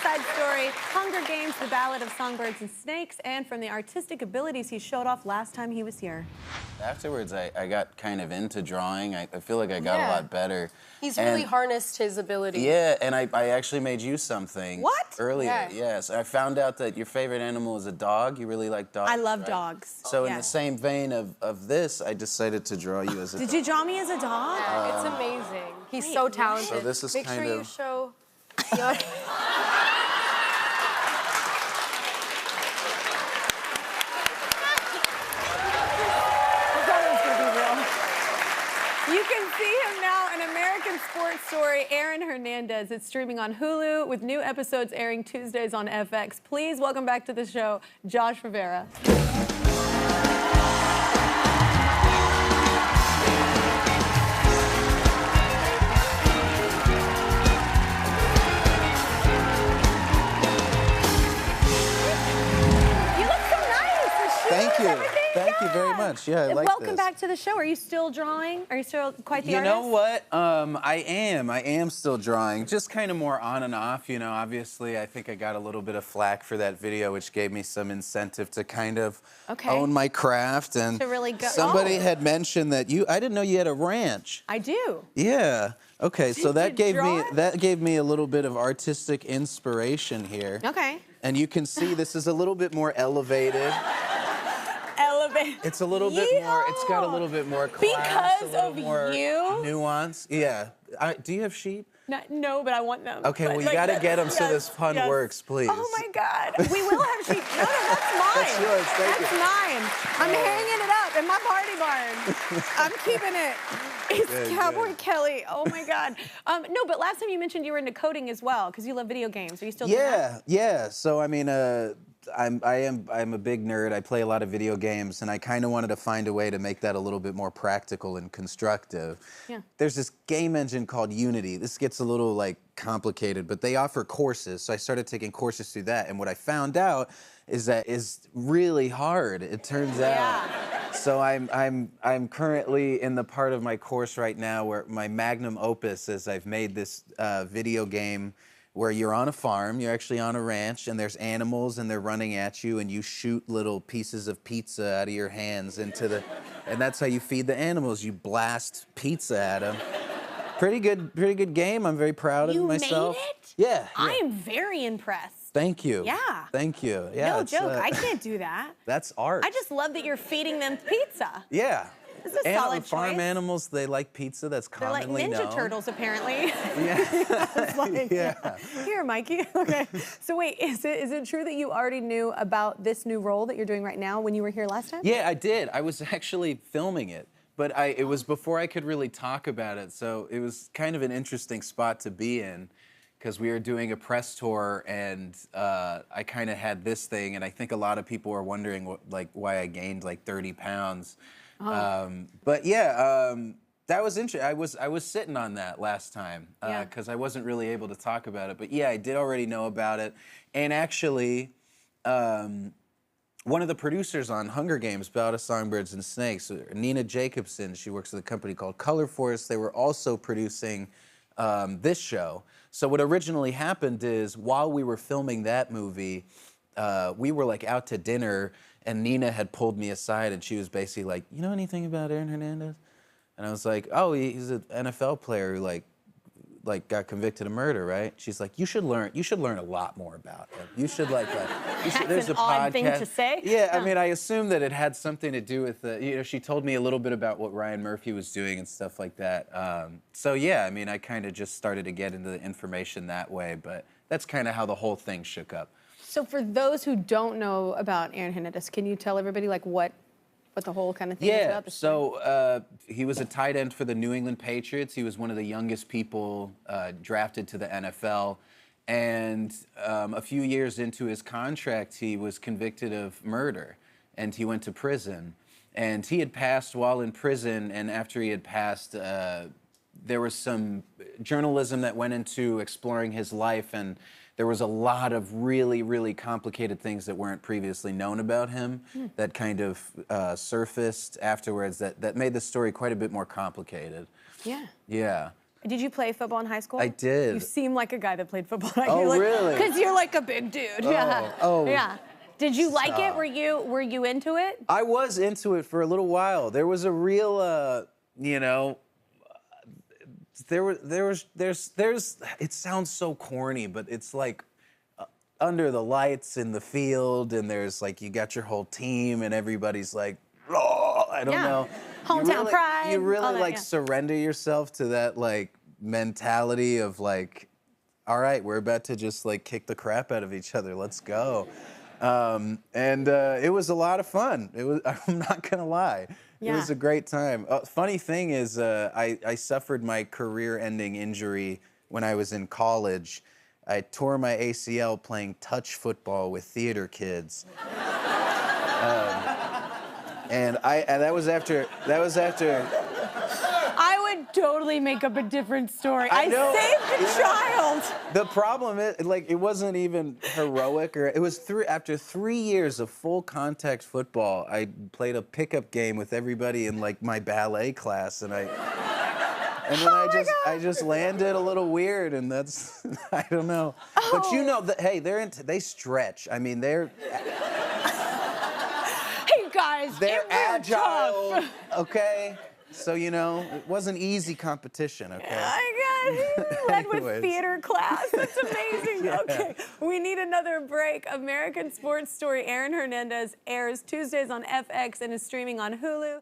Side Story, Hunger Games, The Ballad of Songbirds and Snakes, and from the artistic abilities he showed off last time he was here. Afterwards, I got kind of into drawing. I feel like I got a lot better. He's really harnessed his ability. Yeah, and I actually made you something. What? Earlier, Yeah. yes. I found out that your favorite animal is a dog. You really like dogs, I love right? dogs. So in the same vein of this, I decided to draw you as a dog. Did you draw me as a dog? Yeah, it's amazing. He's so talented. So this is Make kind sure you of... show your... You can see him now in American Sports Story, Aaron Hernandez. It's streaming on Hulu with new episodes airing Tuesdays on FX. Please welcome back to the show, Josh Rivera. Thank you. Thank you very much. Yeah, I like this. Welcome back to the show. Are you still drawing? Are you still quite the artist? You know what? I am still drawing. Just kind of more on and off, you know. Obviously, I think I got a little bit of flack for that video, which gave me some incentive to kind of own my craft. And to really go. Somebody had mentioned that I didn't know you had a ranch. I do. Yeah. Okay, so that gave me a little bit of artistic inspiration here. Okay. And you can see this is a little bit more elevated. It's a little bit more, it's got a little bit more class, because of you? Nuance. Yeah. Do you have sheep? No, but I want them. Okay, well, you got to get them so this pun works, please. Oh, my God. We will have sheep. No, that's mine. That's yours. Thank you. That's mine. I'm hanging it up in my party barn. I'm keeping it. It's Cowboy Kelly. Oh, my God. No, but last time you mentioned you were into coding as well because you love video games. Are you still doing that? Yeah. So, I mean, I'm a big nerd. I play a lot of video games, and I kind of wanted to find a way to make that a little bit more practical and constructive. Yeah. There's this game engine called Unity. This gets a little like complicated, but they offer courses. So I started taking courses through that, and what I found out is that is really hard. It turns out. So I'm currently in the part of my course right now where my magnum opus is I've made this video game where you're on a farm, you're actually on a ranch, and there's animals, and they're running at you, and you shoot little pieces of pizza out of your hands into the, and that's how you feed the animals. You blast pizza at them. Pretty good game. I'm very proud of myself. You made it? Yeah. I am very impressed. Thank you. Yeah. Thank you. Yeah. No joke. I can't do that. That's art. I just love that you're feeding them pizza. Yeah. This is a solid farm choice. animals, they like pizza. That's commonly known. They're like Ninja Turtles, apparently. Yeah. Here, Mikey. Okay. So wait, is it true that you already knew about this new role that you're doing right now when you were here last time? Yeah, I did. I was actually filming it, but it was before I could really talk about it. So it was kind of an interesting spot to be in, because we were doing a press tour, and I kind of had this thing, and I think a lot of people were wondering why I gained like 30 pounds. But yeah, that was interesting. I was sitting on that last time because I wasn't really able to talk about it. But yeah, I did already know about it. And actually, one of the producers on Hunger Games, Ballad of Songbirds and Snakes, Nina Jacobson, she works at a company called Color Force. They were also producing this show. So what originally happened is while we were filming that movie, we were like out to dinner, and Nina had pulled me aside, and she was basically like, "You know anything about Aaron Hernandez?" And I was like, "Oh, he's an NFL player who like got convicted of murder, right?" She's like, "You should learn a lot more about him. You should That's an odd thing to say. Yeah, I mean, I assumed that it had something to do with she told me a little bit about what Ryan Murphy was doing and stuff like that. So yeah, I mean, I kind of just started to get into the information that way, but that's kind of how the whole thing shook up. So for those who don't know about Aaron Hernandez, can you tell everybody like what the whole kind of thing is about? So he was a tight end for the New England Patriots. He was one of the youngest people drafted to the NFL. And a few years into his contract, he was convicted of murder, and he went to prison. And he had passed while in prison, and after he had passed, there was some journalism that went into exploring his life, and there was a lot of really, really complicated things that weren't previously known about him that kind of surfaced afterwards that made the story quite a bit more complicated. Yeah. Yeah. Did you play football in high school? I did. You seem like a guy that played football. Oh, really? Because you're like a big dude. Yeah. Oh. Yeah. Did you like it? Were you into it? I was into it for a little while. There was a real, you know, there's. It sounds so corny, but it's like under the lights in the field, and there's like you got your whole team, and everybody's like, oh, I don't know. Hometown pride. You really like yeah. surrender yourself to that like mentality of like, all right, we're about to just like kick the crap out of each other. Let's go. It was a lot of fun. It was. I'm not gonna lie. Yeah. It was a great time. Funny thing is, I suffered my career-ending injury when I was in college. I tore my ACL playing touch football with theater kids. And that was after. I would totally make up a different story. I saved the child. The problem is, like, it wasn't even heroic, or it was after 3 years of full contact football. I played a pickup game with everybody in like my ballet class, and then I just landed a little weird, and that's I don't know. But you know that hey, they stretch. I mean, they're. Hey guys, They're agile, tough. okay? So, you know, it wasn't easy competition, okay? I got led with theater class. That's amazing. Yeah. Okay, we need another break. American sports story Aaron Hernandez airs Tuesdays on FX and is streaming on Hulu.